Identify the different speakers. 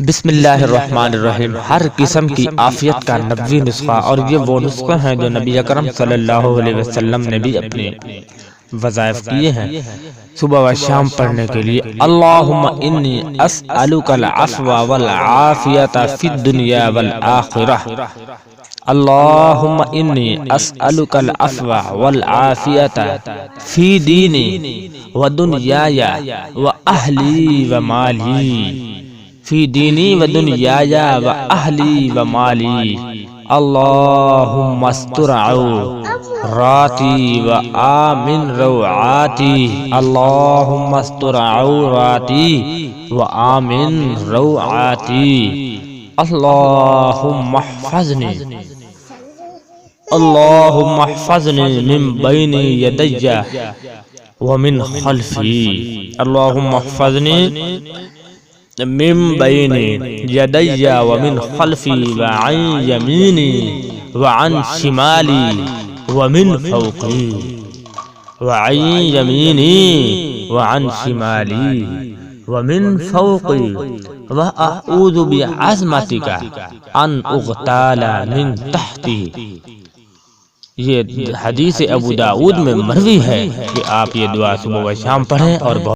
Speaker 1: بسم اللہ الرحمن الرحیم۔ ہر قسم کی عافیت کا نبوی نسخہ، اور یہ وہ نسخے ہیں جو نبی اکرم صلی اللہ علیہ وسلم نے بھی اپنے وظائف کیے ہیں صبح و شام پڑھنے کے لیے۔ اللہم انی اسألک العفو والعافیت فی الدنیا والآخرہ۔ اللہم انی اسألک العفو والعافیت فی دینی و دنیای و اہلی و مالی، فی دینی و دنیای و اہلی و مالی۔ اللہم استر عوراتی و آمن روعاتی، اللہم استر عوراتی و آمن روعاتی۔ اللہم احفظنی، اللہم احفظنی من بین یدی ومن خلفی، اللہم احفظنی من بین یدی ومن خلفی وعن یمینی وعن شمالی ومن فوقی، وعن یمینی وعن شمالی ومن فوقی، وَأَعُوذُ بِعَظْمَتِكَ أَنْ أُغْتَالَ مِنْ تَحْتِي۔ یہ حدیث ابو داؤد میں مروی ہے کہ آپ یہ دعا صبح و شام پڑھیں اور